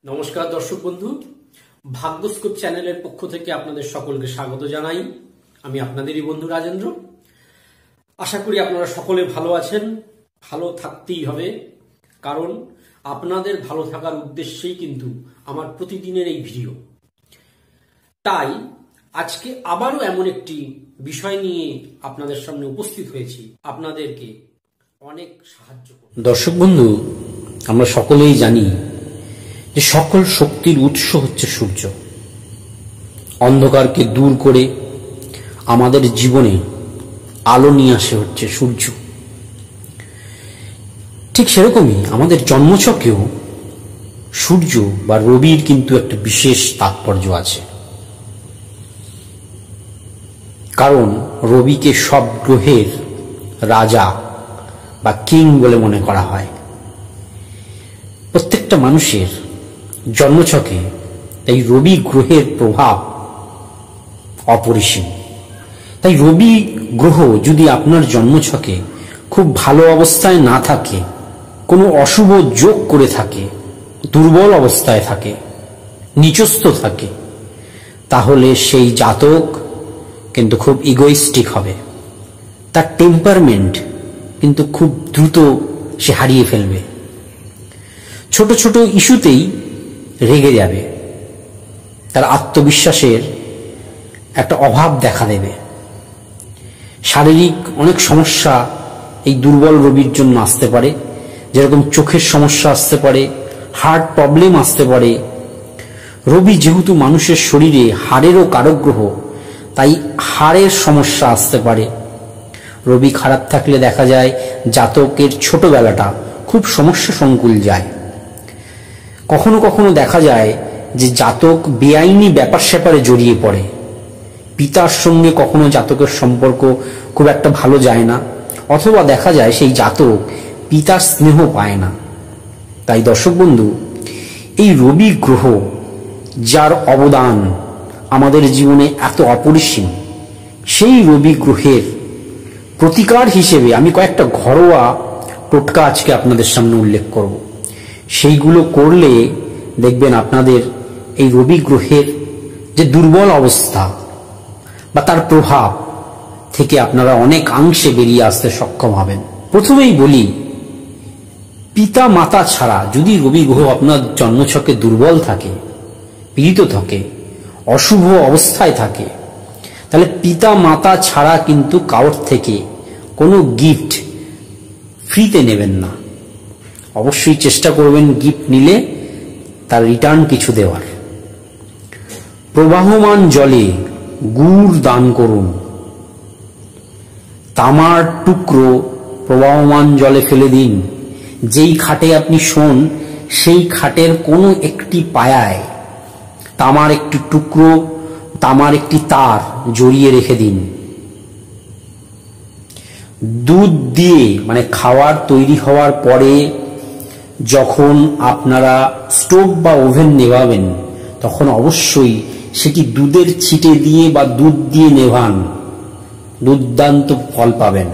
নমস্কার দর্শক বন্ধু, ভাগ্যস্কোপ চ্যানেলের পক্ষ থেকে আপনাদের সকলকে স্বাগত জানাই। আমি আপনাদেরই বন্ধু রাজেন্দ্র। আশা করি আপনারা সকলে ভালো আছেন। ভালো থাকতেই হবে, কারণ আপনাদের ভালো থাকার উদ্দেশ্যেই কিন্তু আমার প্রতিদিনের এই ভিডিও। তাই আজকে আবারও এমন একটি বিষয় নিয়ে আপনাদের সামনে উপস্থিত হয়েছি, আপনাদেরকে অনেক সাহায্য করব। দর্শক বন্ধু, আমরা সকলেই জানি যে সকল শক্তির উৎস হচ্ছে সূর্য। অন্ধকারকে দূর করে আমাদের জীবনে আলো নিয়ে আসে হচ্ছে সূর্য। ঠিক সেরকমই আমাদের জন্মছকেও সূর্য বা রবির কিন্তু একটা বিশেষ তাৎপর্য আছে। কারণ রবিকে সব গ্রহের রাজা বা কিং বলে মনে করা হয়। প্রত্যেকটা মানুষের জন্মছকে তাই রবি গ্রহের প্রভাব অপরিসীম। তাই রবি গ্রহ যদি আপনার জন্মছকে খুব ভালো অবস্থায় না থাকে, কোনো অশুভ যোগ করে থাকে, দুর্বল অবস্থায় থাকে, নিচস্থ থাকে, তাহলে সেই জাতক কিন্তু খুব ইগোইস্টিক হবে। তার টেম্পারমেন্ট কিন্তু খুব দ্রুত সে হারিয়ে ফেলবে। ছোট ছোট ইস্যুতেই রেগে যাবে। তার আত্মবিশ্বাসের একটা অভাব দেখা দেবে। শারীরিক অনেক সমস্যা এই দুর্বল রবির জন্য আসতে পারে, যেরকম চোখের সমস্যা আসতে পারে, হার্ট প্রবলেম আসতে পারে। রবি যেহেতু মানুষের শরীরে হাড়েরও কারক গ্রহ, তাই হাড়ের সমস্যা আসতে পারে। রবি খারাপ থাকলে দেখা যায় জাতকের ছোটবেলাটা খুব সমস্যা সংকুল যায়। কখনো কখনো দেখা যায় যে জাতক বেআইনি ব্যাপার স্যাপারে জড়িয়ে পড়ে। পিতার সঙ্গে কখনো জাতকের সম্পর্ক খুব একটা ভালো যায় না, অথবা দেখা যায় সেই জাতক পিতার স্নেহ পায় না। তাই দর্শক বন্ধু, এই রবি গ্রহ যার অবদান আমাদের জীবনে এত অপরিসীম, সেই রবি গ্রহের প্রতিকার হিসেবে আমি কয়েকটা ঘরোয়া টোটকা আজকে আপনাদের সামনে উল্লেখ করব। সেইগুলো করলে দেখবেন আপনাদের এই রবি গ্রহের যে দুর্বল অবস্থা বা তার প্রভাব থেকে আপনারা অনেকাংশে বেরিয়ে আসতে সক্ষম হবেন। প্রথমেই বলি, পিতা মাতা ছাড়া যদি রবি গ্রহ আপনার জন্মছকে দুর্বল থাকে, পীড়িত থাকে, অশুভ অবস্থায় থাকে, তাহলে পিতা মাতা ছাড়া কিন্তু কারোর থেকে কোনো গিফট ফ্রিতে নেবেন না। অবশ্যই চেষ্টা করবেন গিফট নিলে তার রিটার্ন কিছু দেওয়ার। প্রবাহমান জলে গুড় দান করুন। তামার টুকরো প্রবাহমান জলে ফেলে দিন। যেই খাটে আপনি শোন, সেই খাটের কোনো একটি পায়ায় তামার একটি টুকরো, তামার একটি তার জড়িয়ে রেখে দিন। দুধ দিয়ে মানে খাওয়ার তৈরি হওয়ার পরে যখন আপনারা স্টোভ বা ওভেন নেভাবেন, তখন অবশ্যই সেটি দুধের ছিটে দিয়ে বা দুধ দিয়ে নেভান। দুর্দান্ত ফল পাবেন।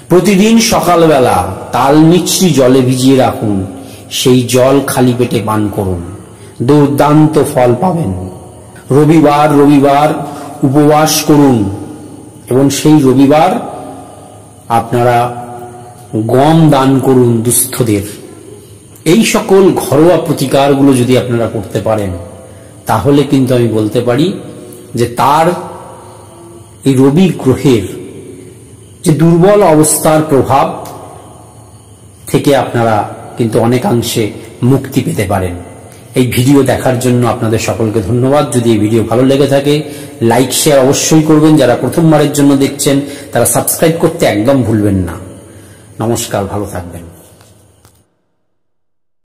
প্রতিদিন সকালবেলা তাল মিছরি জলে ভিজিয়ে রাখুন, সেই জল খালি পেটে পান করুন, দুর্দান্ত ফল পাবেন। রবিবার উপবাস করুন এবং সেই রবিবার আপনারা গম দান করুন দুস্থদের। এই সকল ঘরোয়া প্রতিকারগুলো যদি আপনারা করতে পারেন, তাহলে কিন্তু আমি বলতে পারি যে তার এই রবি গ্রহের যে দুর্বল অবস্থার প্রভাব থেকে আপনারা কিন্তু অনেকাংশে মুক্তি পেতে পারেন। এই ভিডিও দেখার জন্য আপনাদের সকলকে ধন্যবাদ। যদি এই ভিডিও ভালো লেগে থাকে, লাইক শেয়ার অবশ্যই করবেন। যারা প্রথমবারের জন্য দেখছেন, তারা সাবস্ক্রাইব করতে একদম ভুলবেন না। নমস্কার, ভালো থাকবেন।